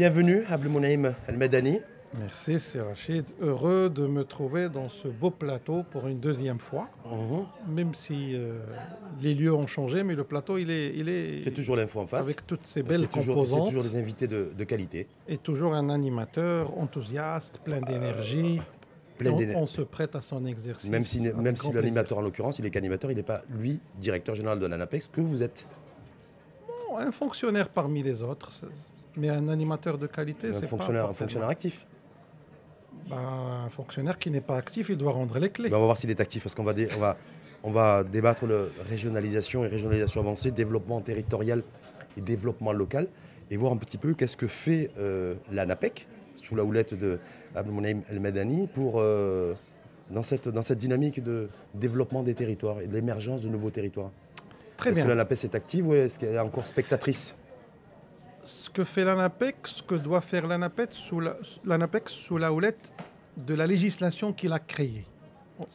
Bienvenue, Abdelmonaïm El Medani. Merci, c'est Rachid. Heureux de me trouver dans ce beau plateau pour une deuxième fois. Même si les lieux ont changé, mais le plateau, il est C'est toujours l'info en face. Avec toutes ces belles composantes. C'est toujours des invités de qualité. Et toujours un animateur enthousiaste, plein d'énergie. On se prête à son exercice. Même si l'animateur, en l'occurrence, il est qu'animateur, il n'est pas, lui, directeur général de l'ANAPEX, que vous êtes. Bon, un fonctionnaire parmi les autres. Mais un animateur de qualité, c'est pas un fonctionnaire actif. Un fonctionnaire qui n'est pas actif, il doit rendre les clés. On va voir s'il est actif, parce qu'on va débattre de régionalisation et régionalisation avancée, développement territorial et développement local, et voir un petit peu qu'est-ce que fait l'ANAPEC, sous la houlette de Abdelmonaïm El Medani, dans cette dynamique de développement des territoires et de l'émergence de nouveaux territoires. Est-ce que l'ANAPEC est active ou est-ce qu'elle est encore spectatrice? Ce que fait l'ANAPEC, ce que doit faire l'ANAPEC sous la houlette de la législation qu'il a créée.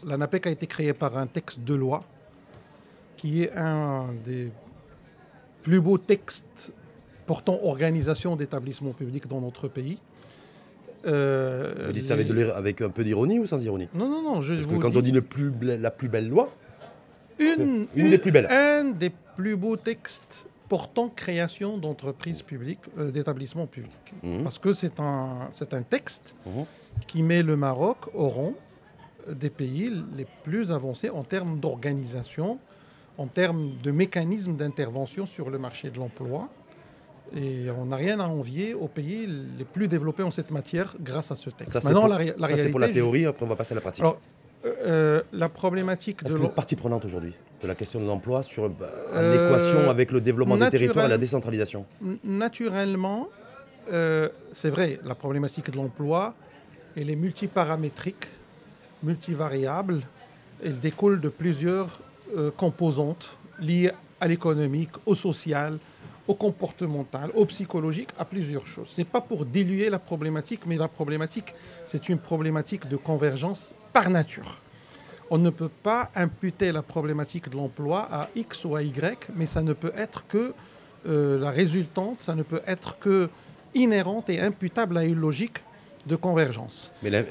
L'ANAPEC a été créée par un texte de loi qui est un des plus beaux textes portant organisation d'établissements publics dans notre pays. Vous dites ça avec un peu d'ironie ou sans ironie? Non, non, non. Parce que quand on dit la plus belle loi, une des plus belles. Un des plus beaux textes portant création d'entreprises publiques, d'établissements publics. Parce que c'est un texte qui met le Maroc au rang des pays les plus avancés en termes d'organisation, en termes de mécanismes d'intervention sur le marché de l'emploi. Et on n'a rien à envier aux pays les plus développés en cette matière grâce à ce texte. Ça, c'est pour la théorie, après on va passer à la pratique. Alors, la problématique de... Est-ce que vous êtes partie prenante aujourd'hui de la question de l'emploi sur l'équation avec le développement des territoires et la décentralisation? Naturellement, c'est vrai, la problématique de l'emploi, elle est multiparamétrique, multivariable. Elle découle de plusieurs composantes liées à l'économique, au social, au comportemental, au psychologique, à plusieurs choses. Ce n'est pas pour diluer la problématique, mais la problématique, c'est une problématique de convergence par nature. On ne peut pas imputer la problématique de l'emploi à X ou à Y, mais ça ne peut être que la résultante, ça ne peut être que inhérente et imputable à une logique de convergence. Mais la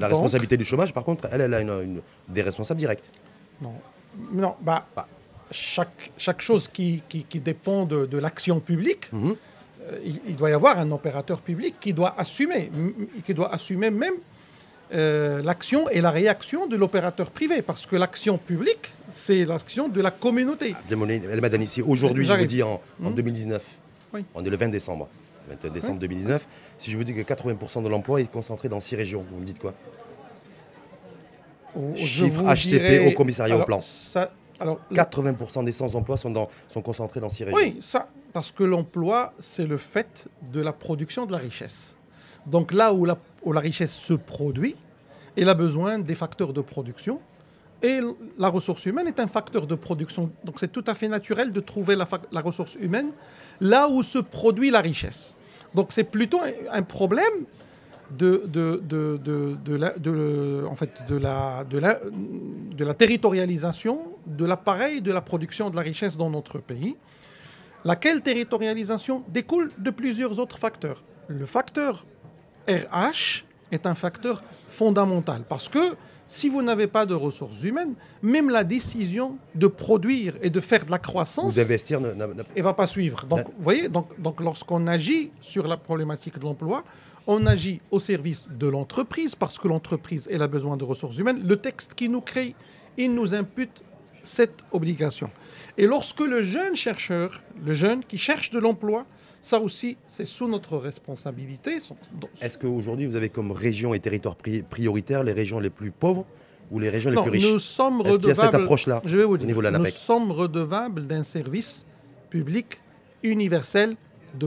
responsabilité du chômage, par contre, elle a des responsables directs. Non, chaque chose qui dépend de l'action publique, il doit y avoir un opérateur public qui doit assumer même l'action et la réaction de l'opérateur privé, parce que l'action publique, c'est l'action de la communauté. El Medani, si aujourd'hui, je vous dis en 2019, oui. On est le 20 décembre 2019, si je vous dis que 80% de l'emploi est concentré dans 6 régions, vous me dites quoi? Chiffre HCP au commissariat au plan. 80% des sans-emploi sont concentrés dans 6 régions. Oui, ça, parce que l'emploi, c'est le fait de la production de la richesse. Donc là où la richesse se produit, elle a besoin des facteurs de production. Et la ressource humaine est un facteur de production. Donc c'est tout à fait naturel de trouver la ressource humaine là où se produit la richesse. Donc c'est plutôt un problème de la territorialisation de l'appareil de la production de la richesse dans notre pays, laquelle territorialisation découle de plusieurs autres facteurs. Le facteur RH est un facteur fondamental parce que si vous n'avez pas de ressources humaines, même la décision de produire et de faire de la croissance, d'investir, elle ne va pas suivre. Donc, vous voyez, donc lorsqu'on agit sur la problématique de l'emploi, on agit au service de l'entreprise parce que l'entreprise elle a besoin de ressources humaines. Le texte qui nous crée, il nous impute cette obligation. Et lorsque le jeune chercheur, le jeune qui cherche de l'emploi, ça aussi, c'est sous notre responsabilité. Est-ce qu'aujourd'hui, vous avez comme région et territoire prioritaire les régions les plus pauvres ou les régions les plus riches? Est-ce qu'il y a cette approche-là au niveau de l'ANAPEC? Nous sommes redevables d'un service public universel de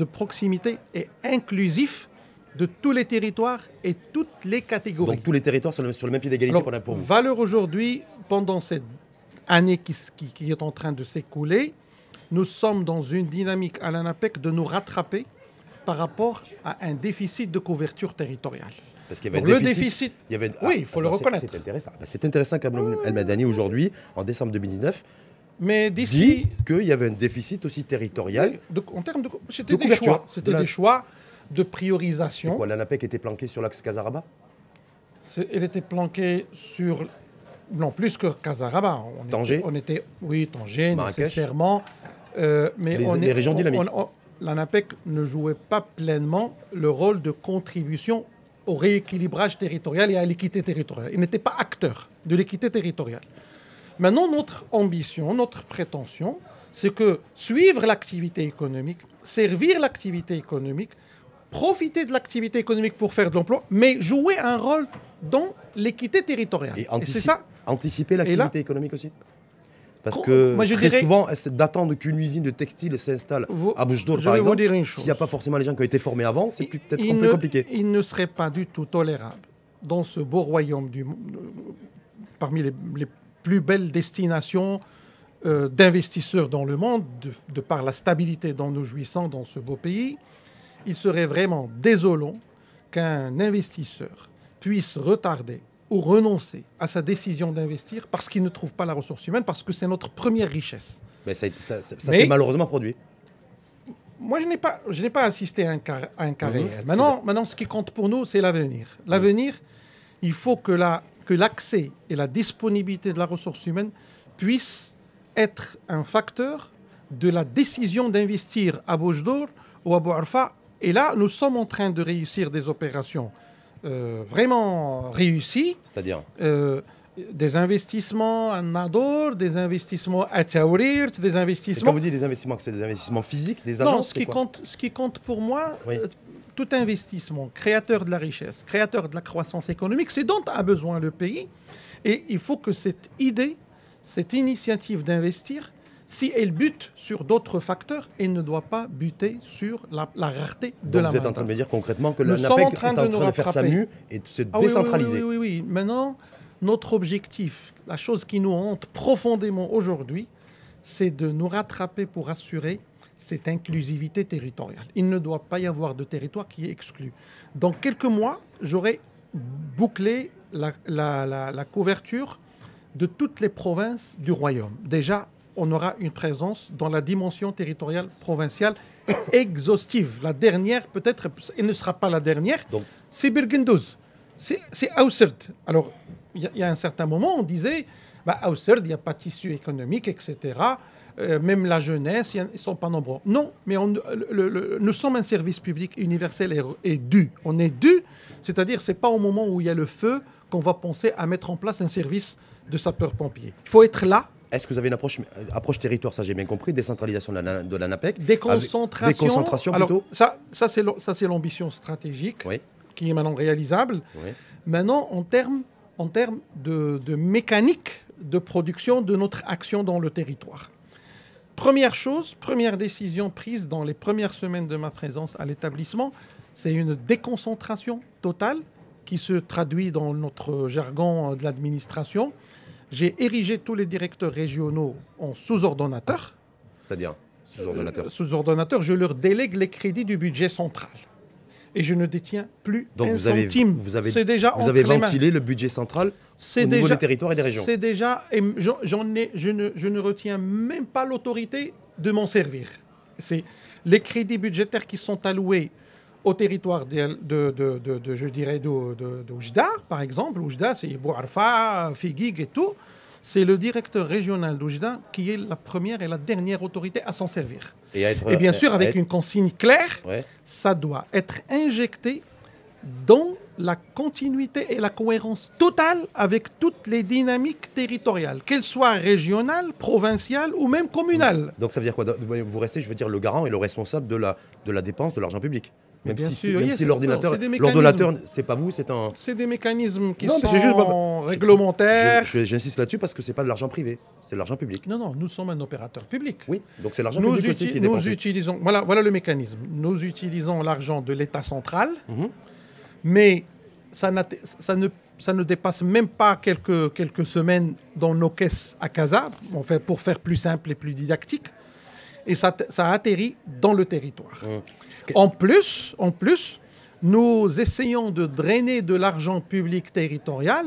proximité et inclusif de tous les territoires et toutes les catégories. Donc tous les territoires sur le même pied d'égalité pour vous? Valeur aujourd'hui, pendant cette année qui est en train de s'écouler, nous sommes dans une dynamique à l'ANAPEC de nous rattraper par rapport à un déficit de couverture territoriale. Parce qu'il y avait un déficit. Oui, il faut le reconnaître. C'est intéressant. C'est intéressant qu'Abdelmonaïm El Medani, aujourd'hui, en décembre 2019, Mais dit d'ici... qu'il y avait un déficit aussi territorial. En termes de... C'était des couverture. choix. C'était des choix de priorisation. Quoi, l'ANAPEC était planquée sur l'axe Casaraba? Elle était planquée sur... Non, plus que Casaraba. Tanger? Oui, Tanger, Marrakech? nécessairement. Mais les régions dynamiques. L'ANAPEC ne jouait pas pleinement le rôle de contribution au rééquilibrage territorial et à l'équité territoriale. Il n'était pas acteur de l'équité territoriale. Maintenant, notre ambition, notre prétention, c'est que suivre l'activité économique, servir l'activité économique, profiter de l'activité économique pour faire de l'emploi, mais jouer un rôle dans l'équité territoriale. Et c'est ça. Anticiper l'activité économique aussi? Parce que moi, très souvent, d'attendre qu'une usine de textile s'installe à Boujdour, par exemple, s'il n'y a pas forcément les gens qui ont été formés avant, c'est peut-être un peu compliqué. Il ne serait pas du tout tolérable dans ce beau royaume, parmi les plus belles destinations d'investisseurs dans le monde, de par la stabilité dont nous jouissons dans ce beau pays, il serait vraiment désolant qu'un investisseur puisse retarder ou renoncer à sa décision d'investir parce qu'il ne trouve pas la ressource humaine, parce que c'est notre première richesse. Mais ça s'est malheureusement produit. Moi, je n'ai pas assisté à un cas réel. Maintenant, ce qui compte pour nous, c'est l'avenir. L'avenir, il faut que l'accès et la disponibilité de la ressource humaine puissent être un facteur de la décision d'investir à Boujdour ou à Bouarfa. Et là, nous sommes en train de réussir des opérations vraiment réussies. C'est-à-dire des investissements à Nador, des investissements à Taourir, des investissements... Quand vous dites des investissements, c'est des investissements physiques, des agences? Non, ce qui compte pour moi, tout investissement créateur de la richesse, créateur de la croissance économique, c'est dont a besoin le pays. Et il faut que cette idée, cette initiative d'investir, si elle bute sur d'autres facteurs, elle ne doit pas buter sur la rareté de la main-d'œuvre. Vous êtes en train de me dire concrètement que l'ANAPEC est en train de faire sa mue et de se décentraliser. Oui. Maintenant, notre objectif, la chose qui nous hante profondément aujourd'hui, c'est de nous rattraper pour assurer cette inclusivité territoriale. Il ne doit pas y avoir de territoire qui est exclu. Dans quelques mois, j'aurai bouclé la couverture de toutes les provinces du royaume. Déjà, on aura une présence dans la dimension territoriale provinciale exhaustive. La dernière, peut-être, elle ne sera pas la dernière, c'est Birgendouz, c'est Aousserd. Alors, il y a un certain moment, on disait, Aousserd, il n'y a pas de tissu économique, etc. Même la jeunesse, ils ne sont pas nombreux. Non, mais nous sommes un service public universel et dû. On est dû, c'est-à-dire c'est pas au moment où il y a le feu qu'on va penser à mettre en place un service de sapeurs-pompiers. Il faut être là. Est-ce que vous avez une approche territoire, ça j'ai bien compris, décentralisation de l'ANAPEC? Déconcentration plutôt. Alors, ça c'est l'ambition stratégique qui est maintenant réalisable. Oui. Maintenant, en termes de mécanique de production de notre action dans le territoire. Première décision prise dans les premières semaines de ma présence à l'établissement, c'est une déconcentration totale qui se traduit dans notre jargon de l'administration. J'ai érigé tous les directeurs régionaux en sous-ordonnateurs. C'est-à-dire sous-ordonnateurs, je leur délègue les crédits du budget central. Et je ne détiens plus un centime. Vous avez ventilé le budget central au niveau des territoires et des régions. C'est déjà... Je ne retiens même pas l'autorité de m'en servir. C'est les crédits budgétaires qui sont alloués au territoire d'Oujda, par exemple. Oujda, c'est Bouarfa, Figuig et tout. C'est le directeur régional d'Oujda qui est la première et la dernière autorité à s'en servir. Et bien sûr, avec une consigne claire, ça doit être injecté dans la continuité et la cohérence totale avec toutes les dynamiques territoriales, qu'elles soient régionales, provinciales ou même communales. Donc ça veut dire quoi? Vous restez, je veux dire, le garant et le responsable de la dépense de l'argent public. Même si l'ordinateur, c'est pas vous, c'est un... C'est des mécanismes qui sont réglementaires. J'insiste là-dessus parce que c'est pas de l'argent privé, c'est de l'argent public. Non, nous sommes un opérateur public. Oui, donc c'est l'argent public aussi qui est dépensé. Voilà le mécanisme. Nous utilisons l'argent de l'État central, mais ça ne dépasse même pas quelques semaines dans nos caisses à Casa, pour faire plus simple et plus didactique. Et ça atterrit dans le territoire. En plus, nous essayons de drainer de l'argent public territorial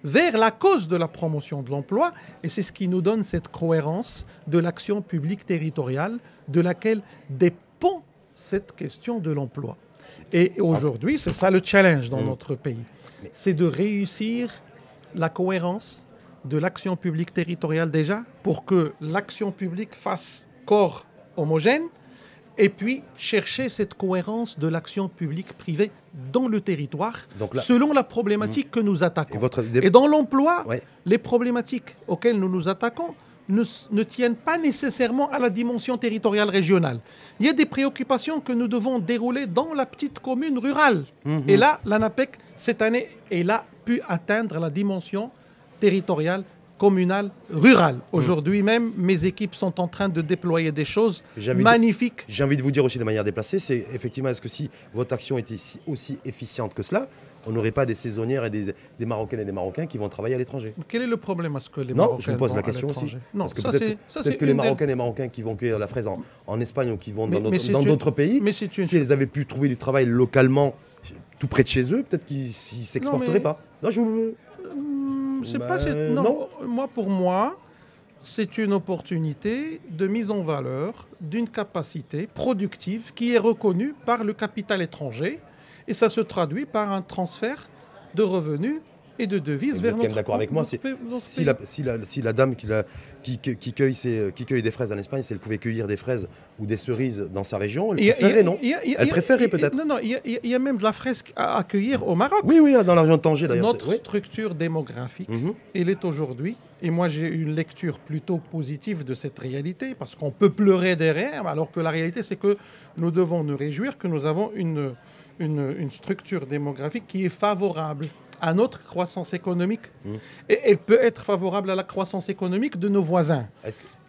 vers la cause de la promotion de l'emploi. Et c'est ce qui nous donne cette cohérence de l'action publique territoriale de laquelle dépend cette question de l'emploi. Et aujourd'hui, c'est ça le challenge dans notre pays. C'est de réussir la cohérence de l'action publique territoriale déjà pour que l'action publique fasse corps homogène et puis chercher cette cohérence de l'action publique privée dans le territoire selon la problématique que nous attaquons. Et dans l'emploi, les problématiques auxquelles nous nous attaquons ne tiennent pas nécessairement à la dimension territoriale régionale. Il y a des préoccupations que nous devons dérouler dans la petite commune rurale. Et là, l'ANAPEC, cette année, elle a pu atteindre la dimension territoriale, communale, rurale. Aujourd'hui même, mes équipes sont en train de déployer des choses magnifiques. J'ai envie de vous dire aussi de manière déplacée, c'est effectivement, est-ce que si votre action était aussi efficiente que cela, on n'aurait pas des saisonnières et des Marocaines et des Marocains qui vont travailler à l'étranger? Quel est le problème à ce que les Marocains Non, je vous pose la question aussi. Non, parce que peut-être que les Marocaines et Marocains qui vont cueillir la fraise en Espagne ou qui vont dans d'autres pays, si elles avaient pu trouver du travail localement tout près de chez eux, peut-être qu'ils ne s'exporteraient pas. Non, je vous... non. Pour moi, c'est une opportunité de mise en valeur d'une capacité productive qui est reconnue par le capital étranger et ça se traduit par un transfert de revenus et de devises vers notre pays. Vous êtes d'accord avec moi, si la dame qui cueille des fraises en Espagne, si elle pouvait cueillir des fraises ou des cerises dans sa région, elle préférerait, non? Elle préférerait peut-être. Non, il y a même de la fraise à cueillir au Maroc. Oui, dans la région de Tanger d'ailleurs. Notre structure démographique, elle est aujourd'hui, et moi j'ai une lecture plutôt positive de cette réalité, parce qu'on peut pleurer derrière, alors que la réalité c'est que nous devons nous réjouir que nous avons une structure démographique qui est favorable à notre croissance économique. Et elle peut être favorable à la croissance économique de nos voisins.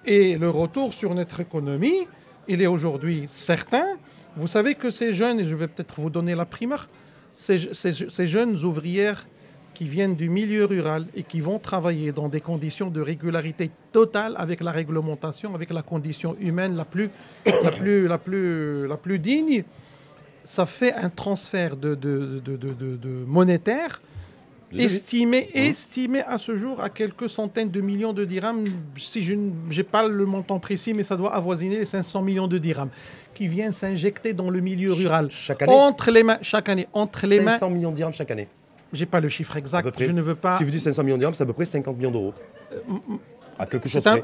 Et le retour sur notre économie, il est aujourd'hui certain. Vous savez que ces jeunes, et je vais peut-être vous donner la primeur, ces jeunes ouvrières qui viennent du milieu rural et qui vont travailler dans des conditions de régularité totale avec la réglementation, avec la condition humaine la plus digne, ça fait un transfert de monétaire estimé à ce jour à quelques centaines de millions de dirhams. Si je n'ai pas le montant précis, mais ça doit avoisiner les 500 millions de dirhams qui viennent s'injecter dans le milieu rural. Chaque année chaque année. 500 millions de dirhams chaque année. Je n'ai pas le chiffre exact. Je ne veux pas... Si vous dites 500 millions de dirhams, c'est à peu près 50 millions d'euros. À quelque chose près.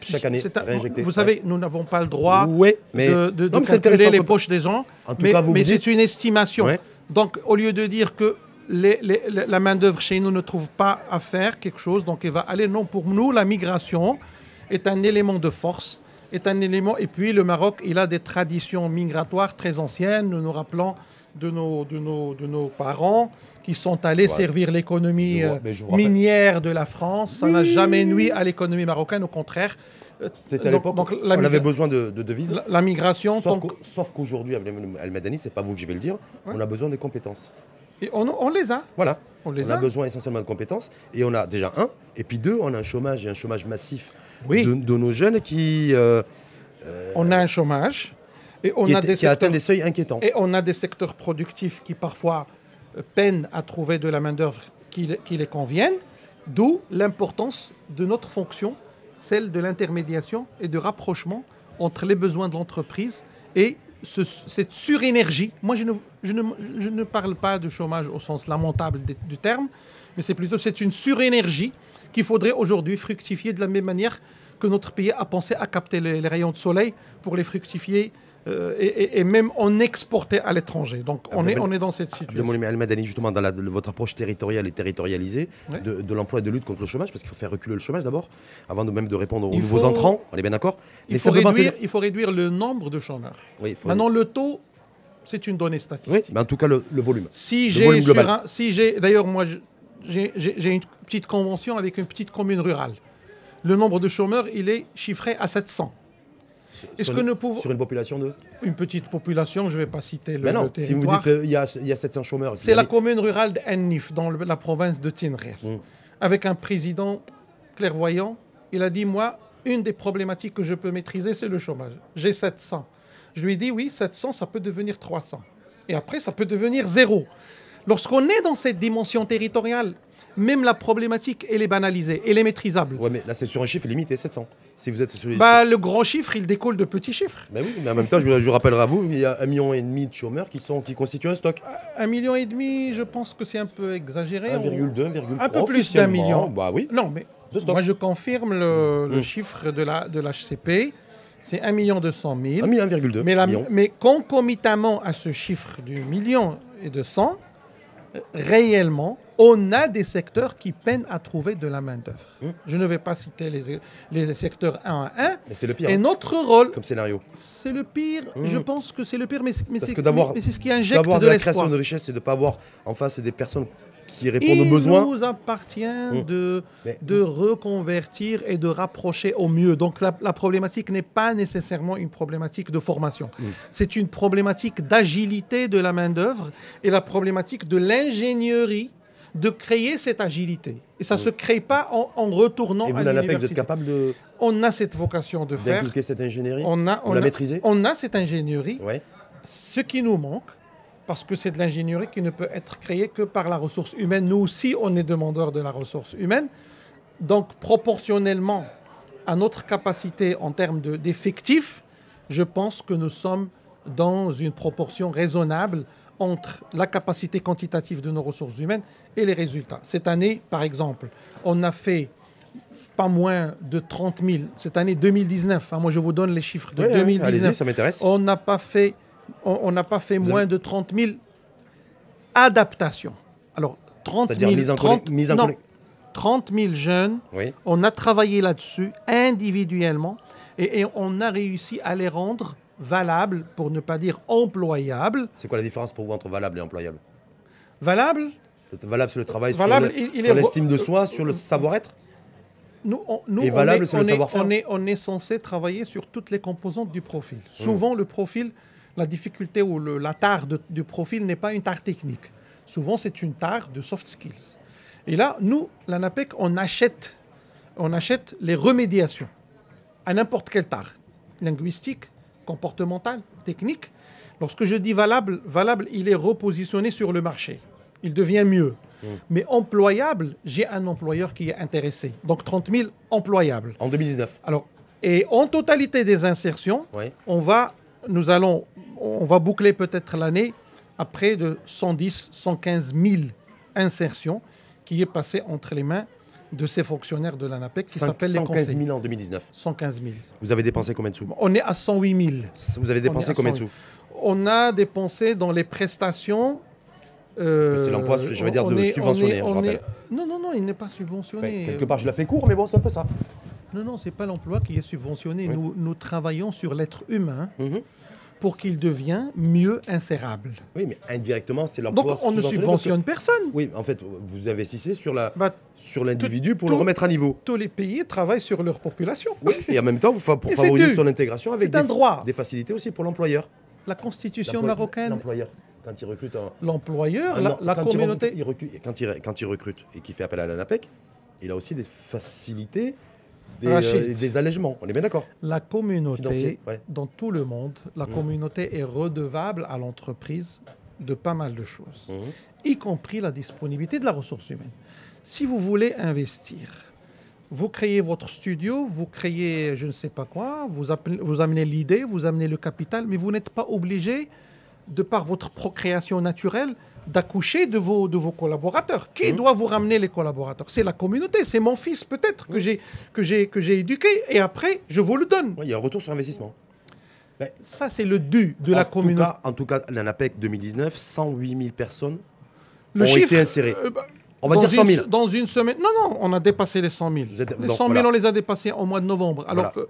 Chaque année, réinjecté. Vous savez, nous n'avons pas le droit de calculer les poches des gens, mais c'est une estimation. Donc, au lieu de dire que la main-d'œuvre chez nous ne trouve pas à faire quelque chose, donc elle va aller. Non, pour nous, la migration est un élément de force, est un élément. Et puis, le Maroc, il a des traditions migratoires très anciennes. Nous nous rappelons de nos parents qui sont allés servir l'économie minière de la France. Ça n'a jamais nui à l'économie marocaine, au contraire. C'était à l'époque, on avait besoin de devises. La migration... Sauf qu'aujourd'hui, Al-Madani, c'est pas vous que je vais le dire, on a besoin de compétences. Et on les a. Voilà. On a besoin essentiellement de compétences. Et on a déjà et puis deux, on a un chômage massif de nos jeunes qui... on a un chômage. Et qui atteint des seuils inquiétants. Et on a des secteurs productifs qui parfois peinent à trouver de la main-d'œuvre qui les convienne, d'où l'importance de notre fonction, celle de l'intermédiation et de rapprochement entre les besoins de l'entreprise et cette surénergie. Moi, je ne parle pas de chômage au sens lamentable du terme, mais c'est une surénergie qu'il faudrait aujourd'hui fructifier de la même manière que notre pays a pensé à capter les rayons de soleil pour les fructifier et même en exporter à l'étranger. Donc on est dans cette situation. Al-Madani, justement, dans votre approche territoriale et territorialisée de l'emploi et de lutte contre le chômage, parce qu'il faut faire reculer le chômage d'abord, avant même de répondre aux nouveaux entrants, on est bien d'accord. Il faut réduire le nombre de chômeurs. Maintenant, le taux, c'est une donnée statistique. Oui, mais en tout cas, le volume. D'ailleurs, moi, j'ai une petite convention avec une petite commune rurale. Le nombre de chômeurs, il est chiffré à 700. Sur une population de... Une petite population, je ne vais pas citer le territoire. Si vous me dites qu'il y a 700 chômeurs... C'est la commune rurale d'Ennif, dans la province de Tinrir. Avec un président clairvoyant, il a dit, moi, une des problématiques que je peux maîtriser, c'est le chômage. J'ai 700. Je lui ai dit, oui, 700, ça peut devenir 300. Et après, ça peut devenir 0. Lorsqu'on est dans cette dimension territoriale, même la problématique, elle est banalisée, elle est maîtrisable. Ouais, mais là, c'est sur un chiffre limité, 700. Si vous êtes sur les... Le grand chiffre, il découle de petits chiffres. Ben oui, mais en même temps, je vous rappellerai à vous, il y a 1,5 million de chômeurs qui constituent un stock. 1,5 million, je pense que c'est un peu exagéré. 1,2, 1,3. Un peu plus d'1 million. Bah oui. Non, mais moi, je confirme le chiffre de l'HCP. C'est 1 200 000. 1,2 million. Mais concomitamment à ce chiffre du 1,2 million, réellement, on a des secteurs qui peinent à trouver de la main-d'œuvre. Je ne vais pas citer les secteurs un à un. Mais c'est le pire. Et notre rôle. Comme scénario. C'est le pire. Je pense que c'est le pire. Mais c'est ce qui injecte d'avoir de la création l'espoir. de richesse et de ne pas avoir en face des personnes qui répondent aux besoins. Il nous appartient de reconvertir et de rapprocher au mieux. Donc la problématique n'est pas nécessairement une problématique de formation. C'est une problématique d'agilité de la main-d'œuvre et la problématique de l'ingénierie de créer cette agilité. Et ça ne se crée pas en retournant à l'université. Et vous, l'ANAPEC, vous êtes capable de... On a cette vocation de faire. D'inculquer cette ingénierie. On la maîtriser. On a cette ingénierie. Ouais. Ce qui nous manque, parce que c'est de l'ingénierie qui ne peut être créée que par la ressource humaine. Nous aussi, on est demandeurs de la ressource humaine. Donc, proportionnellement à notre capacité en termes d'effectifs, je pense que nous sommes dans une proportion raisonnable entre la capacité quantitative de nos ressources humaines et les résultats. Cette année, par exemple, on a fait pas moins de 30 000. Cette année 2019, moi je vous donne les chiffres de 2019. Allez-y, ça m'intéresse. On n'a pas fait moins de 30 000 adaptations. Alors, 30 000 jeunes, oui. On a travaillé là-dessus individuellement et on a réussi à les rendre valables, pour ne pas dire employables. C'est quoi la différence pour vous entre valable et employable? Valable, c'est le travail sur l'estime de soi, sur le savoir-être. Et valable, c'est le savoir-faire. On est censé travailler sur toutes les composantes du profil. Souvent, le profil, la difficulté ou la tare du profil n'est pas une tare technique. Souvent, c'est une tare de soft skills. Et là, nous, l'ANAPEC, on achète les remédiations à n'importe quelle tare. Linguistique, comportementale, technique. Lorsque je dis valable, il est repositionné sur le marché. Il devient mieux. Mais employable, j'ai un employeur qui est intéressé. Donc 30 000 employables. En 2019. Alors, et en totalité des insertions, oui. on va boucler peut-être l'année à près de 110, 115 000 insertions qui est passée entre les mains de ces fonctionnaires de l'ANAPEC qui s'appellent les conseillers. 115 000 en 2019. 115 000. Vous avez dépensé combien de sous? On est à 108 000. Vous avez dépensé combien de sous? On a dépensé dans les prestations... Parce que c'est l'emploi, je veux dire, subventionné, je rappelle. Non, il n'est pas subventionné. Enfin, quelque part, je la fais court, mais bon, c'est un peu ça. Non, ce n'est pas l'emploi qui est subventionné. Oui. Nous travaillons sur l'être humain pour qu'il devienne mieux insérable. Oui, mais indirectement, c'est l'emploi. Donc, on ne subventionne personne. Oui, en fait, vous investissez sur l'individu pour le remettre à niveau. Tous les pays travaillent sur leur population. Oui, et en même temps, pour favoriser son intégration avec des facilités aussi pour l'employeur. La constitution marocaine... L'employeur. Quand il recrute l'employeur, la communauté... Quand il recrute et qu'il fait appel à l'ANAPEC, il a aussi des facilités, des allègements. On est bien d'accord? La communauté, dans tout le monde, la communauté est redevable à l'entreprise de pas mal de choses, y compris la disponibilité de la ressource humaine. Si vous voulez investir, vous créez votre studio, vous créez je ne sais pas quoi, vous amenez l'idée, vous amenez le capital, mais vous n'êtes pas obligé, de par votre procréation naturelle, d'accoucher de vos collaborateurs. Qui doit vous ramener les collaborateurs? C'est la communauté, c'est mon fils peut-être que j'ai éduqué, et après, je vous le donne. Oui, il y a un retour sur investissement. Mais ça, c'est le dû de la communauté. En tout cas, l'ANAPEC 2019, 108 000 personnes ont été insérées. On va dire 100 000. Dans une semaine. Non, on a dépassé les 100 000. Les 100 000, on les a dépassés au mois de novembre. Alors que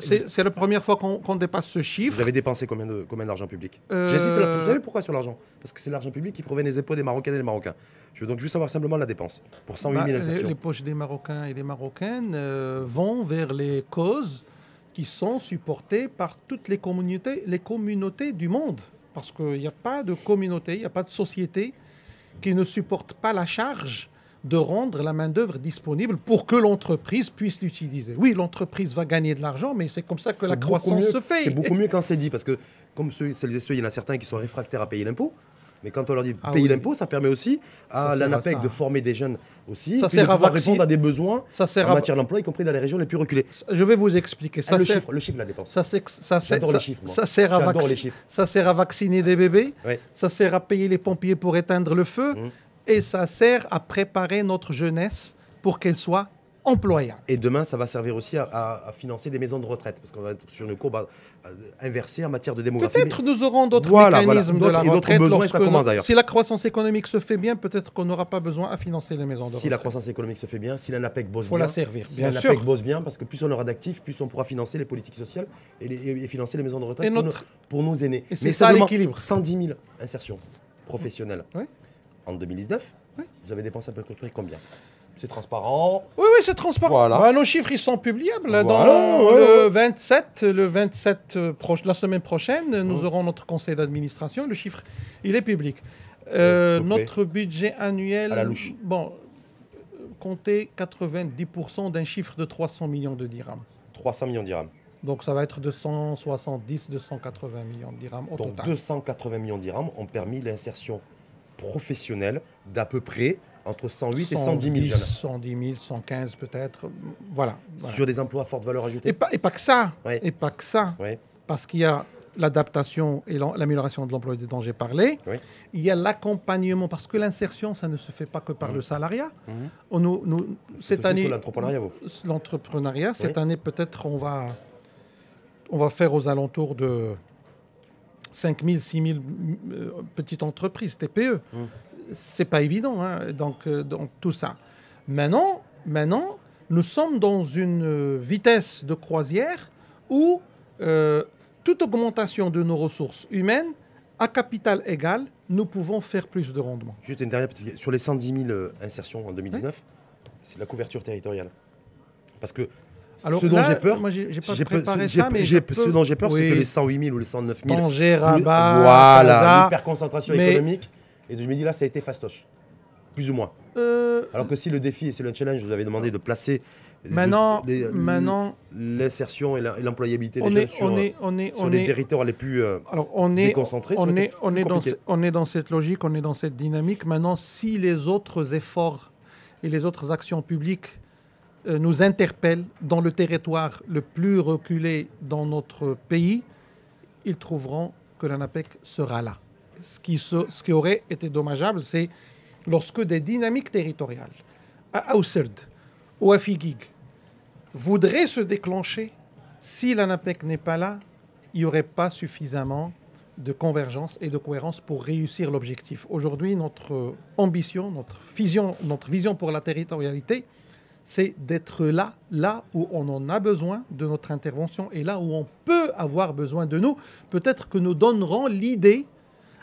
c'est la première fois qu'on dépasse ce chiffre. Vous avez dépensé combien d'argent public? Vous savez pourquoi sur l'argent? Parce que c'est l'argent public qui provient des impôts des Marocains et des Marocains. Je veux donc juste savoir simplement la dépense pour 108 000 insertions. Les poches des Marocains et des Marocaines vont vers les causes qui sont supportées par toutes les communautés du monde. Parce qu'il n'y a pas de communauté, il n'y a pas de société qui ne supporte pas la charge de rendre la main-d'œuvre disponible pour que l'entreprise puisse l'utiliser. Oui, l'entreprise va gagner de l'argent, mais c'est comme ça que la croissance se fait. C'est beaucoup mieux quand c'est dit, parce que comme celles et ceux, il y en a certains qui sont réfractaires à payer l'impôt. Mais quand on leur dit Ah payer oui. l'impôt, ça permet aussi à Ça sert à l'ANAPEC ça. de former des jeunes aussi, Ça et puis de sert à pouvoir vacciner. répondre à des besoins Ça sert en à- matière d'emploi, y compris dans les régions les plus reculées. Je vais vous expliquer. Ça le sert, chiffre de la dépense. J'adore les chiffres, moi. Ça sert à J'adore les chiffres. Ça sert à vacciner des bébés. Ouais. Ça sert à payer les pompiers pour éteindre le feu. Et ça sert à préparer notre jeunesse pour qu'elle soit employable. Et demain, ça va servir aussi à financer des maisons de retraite, parce qu'on va être sur une courbe inversée en matière de démographie. Peut-être nous aurons d'autres Voilà, mécanismes voilà. de la D'autres retraite. besoins, et ça lorsque commence d'ailleurs. si la croissance économique se fait bien, peut-être qu'on n'aura pas besoin à financer les maisons de retraite. Si la croissance économique se fait bien, si l'ANAPEC bosse Faut bien, la servir, si bien l'ANAPEC sûr. bosse bien, parce que plus on aura d'actifs, plus on pourra financer les politiques sociales et financer les maisons de retraite Et pour, notre- pour nos aînés. Et c'est Mais ça simplement, l'équilibre. 110 000 insertions professionnelles Oui. en 2019. Oui. Vous avez dépensé à peu près combien? C'est transparent. Oui, oui, c'est transparent. Voilà. Bah, nos chiffres, ils sont publiables. Voilà, Dans voilà. le 27, la semaine prochaine, nous aurons notre conseil d'administration. Le chiffre, il est public. peu près. Notre budget annuel, À la louche. bon, comptez 90% d'un chiffre de 300 millions de dirhams. 300 millions de dirhams. Donc ça va être 270, 280 millions de dirhams au Donc total. 280 millions de dirhams ont permis l'insertion professionnelle d'à peu près entre 108 et 110 000 jeunes. 110 000, 115 peut-être. Voilà. Voilà. Sur des emplois à forte valeur ajoutée. Et pas que ça. Ouais. Et pas que ça. Ouais. Parce qu'il y a l'adaptation et l'amélioration de l'emploi dont j'ai parlé. Oui. Il y a l'accompagnement, parce que l'insertion, ça ne se fait pas que par le salariat. Cette aussi année, sur l'entrepreneuriat, vous. l'entrepreneuriat, cette Oui. année, peut-être, on va faire aux alentours de 5 000, 6 000 petites entreprises, TPE. C'est pas évident, hein, donc tout ça. Maintenant, nous sommes dans une vitesse de croisière où toute augmentation de nos ressources humaines, à capital égal, nous pouvons faire plus de rendement. Juste une dernière petite. Sur les 110 000 insertions en 2019, c'est la couverture territoriale. Parce que Alors ce dont là, j'ai peur, moi, j'ai pas j'ai peur- préparé j'ai- ça, mais j'ai- je ce peux- dont j'ai peur, c'est oui. que les 108 000 ou les 109 000. Tanger, Rabat, voilà, Casa, l'hyperconcentration mais- économique. Et je me dis là, ça a été fastoche. Plus ou moins. Alors que si le défi et c'est le challenge, vous avez demandé de placer Maintenant, l'insertion et l'employabilité des on jeunes est, sur les territoires les plus alors on est, déconcentrés, ça on va est, être on est dans, compliqué. on est dans cette logique, on est dans cette dynamique. Maintenant, si les autres efforts et les autres actions publiques nous interpellent dans le territoire le plus reculé dans notre pays, ils trouveront que l'ANAPEC sera là. Ce qui aurait été dommageable, c'est lorsque des dynamiques territoriales à Aousserd ou à Figuig voudraient se déclencher. Si l'ANAPEC n'est pas là, il n'y aurait pas suffisamment de convergence et de cohérence pour réussir l'objectif. Aujourd'hui, notre ambition, notre vision pour la territorialité, c'est d'être là où on en a besoin de notre intervention et là où on peut avoir besoin de nous. Peut-être que nous donnerons l'idée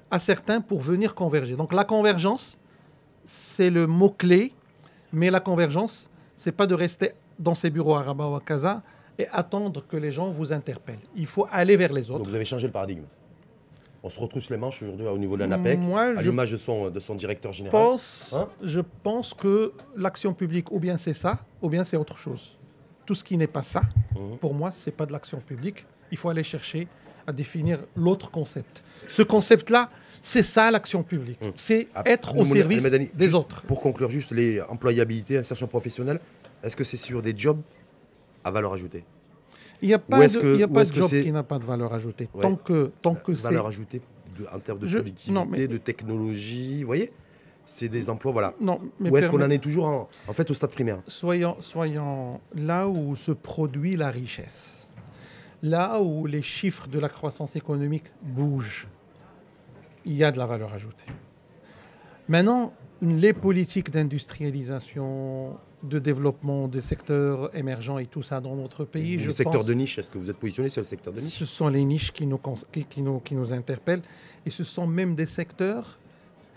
à certains pour venir converger. Donc la convergence, c'est le mot-clé, mais la convergence, c'est pas de rester dans ces bureaux à Rabat ou à Casa et attendre que les gens vous interpellent. Il faut aller vers les autres. Donc vous avez changé le paradigme. On se retrousse les manches aujourd'hui au niveau de l'ANAPEC, Moi, à je l'image de son directeur général. Hein Je pense que l'action publique, ou bien c'est ça, ou bien c'est autre chose. Tout ce qui n'est pas ça, pour moi, c'est pas de l'action publique. Il faut aller chercher à définir l'autre concept. Ce concept-là, c'est ça l'action publique. C'est être au service Madani, des juste autres. Pour conclure, juste les employabilité, insertion professionnelle, est-ce que c'est sur des jobs à valeur ajoutée? Il n'y a Ou pas est-ce que- de ou est-ce que job c'est- qui n'a pas de valeur ajoutée. Ouais. Tant que c'est... Valeur ajoutée en termes de Je- productivité, non, mais- de technologie, vous voyez? C'est des emplois, voilà. Non, mais Ou est-ce qu'on en est toujours en fait au stade primaire? soyons là où se produit la richesse, là où les chiffres de la croissance économique bougent, il y a de la valeur ajoutée. Maintenant, les politiques d'industrialisation, de développement des secteurs émergents et tout ça dans notre pays, Le secteur de niche, est-ce que vous êtes positionné sur le secteur de niche? ce sont les niches qui nous interpellent et ce sont même des secteurs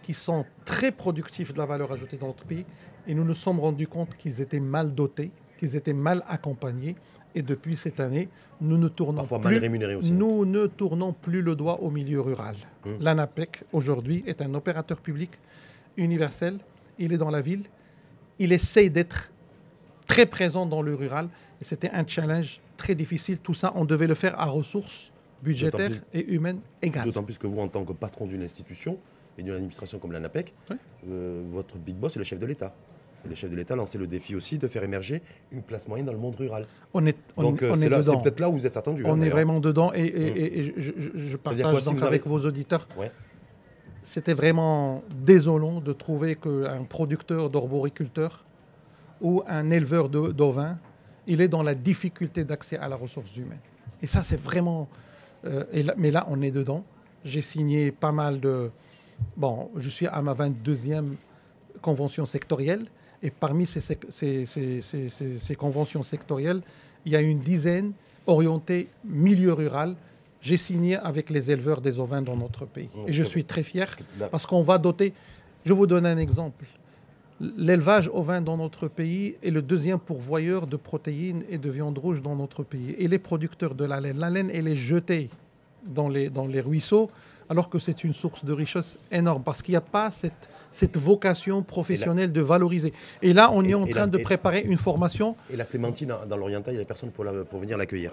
qui sont très productifs de la valeur ajoutée dans notre pays et nous nous sommes rendus compte qu'ils étaient mal dotés, qu'ils étaient mal accompagnés et depuis cette année, nous ne tournons Parfois plus, mal rémunérés aussi. nous ne tournons plus le doigt au milieu rural. L'ANAPEC aujourd'hui est un opérateur public universel, il est dans la ville, il essaye d'être très présent dans le rural et c'était un challenge très difficile. Tout ça, on devait le faire à ressources budgétaires D'autant et humaines égales. D'autant plus que vous, en tant que patron d'une institution, et d'une administration comme l'ANAPEC, Oui. votre big boss est le chef de l'État. Et le chef de l'État a lancé le défi aussi de faire émerger une classe moyenne dans le monde rural. Donc c'est peut-être là où vous êtes attendu. On est vraiment dedans et je partage donc avec vos auditeurs. Ouais. C'était vraiment désolant de trouver qu'un producteur d'arboriculteur ou un éleveur d'ovins, il est dans la difficulté d'accès à la ressource humaine. Et ça, c'est vraiment... mais là, on est dedans. J'ai signé pas mal de... Bon, je suis à ma 22e convention sectorielle. Et parmi ces conventions sectorielles, il y a une dizaine orientées milieu rural. J'ai signé avec les éleveurs des ovins dans notre pays. Et je suis très fier parce qu'on va doter... Je vous donne un exemple. L'élevage ovin dans notre pays est le deuxième pourvoyeur de protéines et de viande rouge dans notre pays. Et les producteurs de la laine, elle est jetée dans les ruisseaux, alors que c'est une source de richesse énorme, parce qu'il n'y a pas cette vocation professionnelle de valoriser. Et là, on est en train de préparer une formation. Et la clémentine, dans l'Oriental, il n'y a personne pour venir l'accueillir.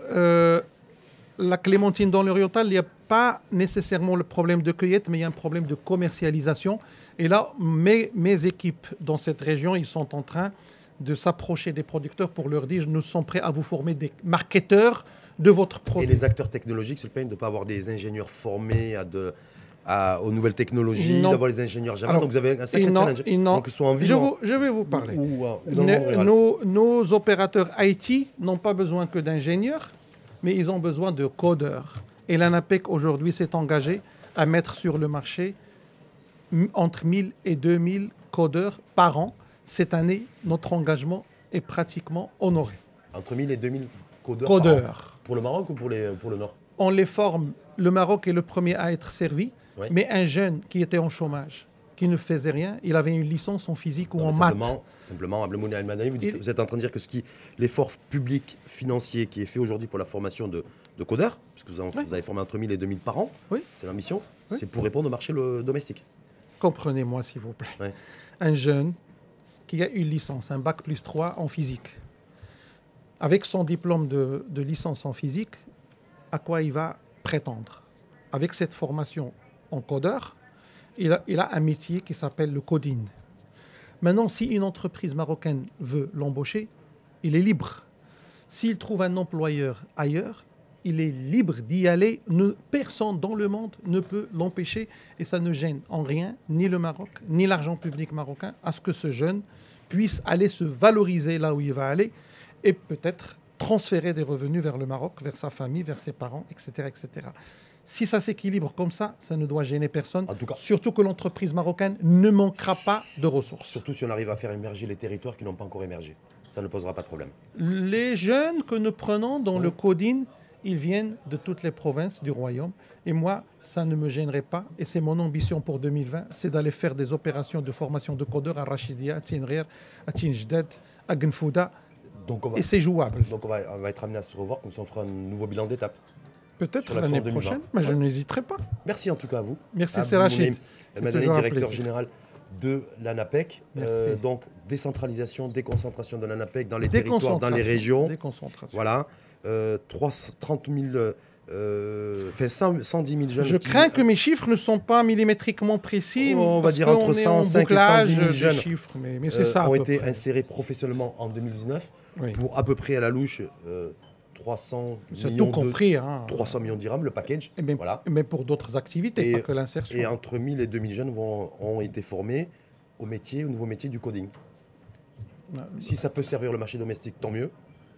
La clémentine dans l'Oriental, il n'y a pas nécessairement le problème de cueillette, mais il y a un problème de commercialisation. Et là, mes équipes dans cette région, ils sont en train de s'approcher des producteurs pour leur dire « Nous sommes prêts à vous former des marketeurs de votre produit. » Et les acteurs technologiques se plaignent de ne pas avoir des ingénieurs formés aux nouvelles technologies, d'avoir les ingénieurs Java. Donc vous avez un sacré challenge. Donc, soit en ville, je vais vous parler. Ou nos opérateurs IT n'ont pas besoin que d'ingénieurs, mais ils ont besoin de codeurs. Et l'ANAPEC aujourd'hui s'est engagé à mettre sur le marché entre 1000 et 2000 codeurs par an. Cette année, notre engagement est pratiquement honoré. Entre 1000 et 2000 codeurs. Pour le Maroc ou pour le Nord? On les forme. Le Maroc est le premier à être servi, oui. Mais un jeune qui était en chômage, qui ne faisait rien, il avait une licence en physique ou en maths. Simplement, Abdelmouni El-Madani, vous êtes en train de dire que l'effort public financier qui est fait aujourd'hui pour la formation de codeurs, puisque vous avez formé entre 1000 et 2000 par an, oui. C'est l'ambition, oui. C'est pour répondre au marché domestique. Comprenez-moi s'il vous plaît. Oui. Un jeune qui a une licence, un bac plus 3 en physique, avec son diplôme de licence en physique, à quoi il va prétendre? Avec cette formation en codeur, il a un métier qui s'appelle le coding. Maintenant, si une entreprise marocaine veut l'embaucher, il est libre. S'il trouve un employeur ailleurs, il est libre d'y aller. Personne dans le monde ne peut l'empêcher. Et ça ne gêne en rien ni le Maroc, ni l'argent public marocain, à ce que ce jeune puisse aller se valoriser là où il va aller et peut-être transférer des revenus vers le Maroc, vers sa famille, vers ses parents, etc. etc. Si ça s'équilibre comme ça ne doit gêner personne. En tout cas, surtout que l'entreprise marocaine ne manquera pas de ressources. Surtout si on arrive à faire émerger les territoires qui n'ont pas encore émergé. Ça ne posera pas de problème. Les jeunes que nous prenons dans le coding, ils viennent de toutes les provinces du royaume. Et moi, ça ne me gênerait pas. Et c'est mon ambition pour 2020, c'est d'aller faire des opérations de formation de codeurs à Rachidia, à Tinrir, à Tinjded, à Genfouda. Et c'est jouable. Donc on va être amené à se revoir, comme ça on fera un nouveau bilan d'étape. Peut-être l'année prochaine, mais je n'hésiterai pas. Merci en tout cas à vous. Merci, c'est Rachid. Madani, directeur général de l'ANAPEC. Donc décentralisation, déconcentration de l'ANAPEC dans les territoires, dans les régions. Voilà. 110 000 jeunes. Je crains que mes chiffres ne sont pas millimétriquement précis. On va dire entre 105 et 110 000 jeunes chiffres, mais c'est ça, ont été insérés professionnellement en 2019 pour à peu près à la louche 300 millions de dirhams, le package. Mais pour d'autres activités, pas que l'insertion. Et entre 1000 et 2000 jeunes ont été formés au nouveau métier du coding. Si ça peut servir le marché domestique, tant mieux.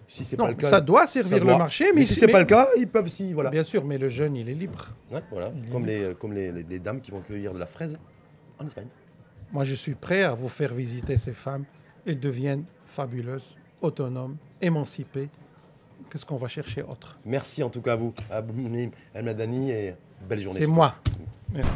Si c'est pas le cas, ça doit servir le marché, mais si c'est pas le cas, ils peuvent voilà. Bien sûr, mais le jeune, il est libre. Ouais, voilà. Comme les dames qui vont cueillir de la fraise en Espagne. Moi, je suis prêt à vous faire visiter ces femmes. Elles deviennent fabuleuses, autonomes, émancipées. Qu'est-ce qu'on va chercher autre? Merci en tout cas à vous, Abdelmouni El-Madani, et belle journée. C'est moi. Merci.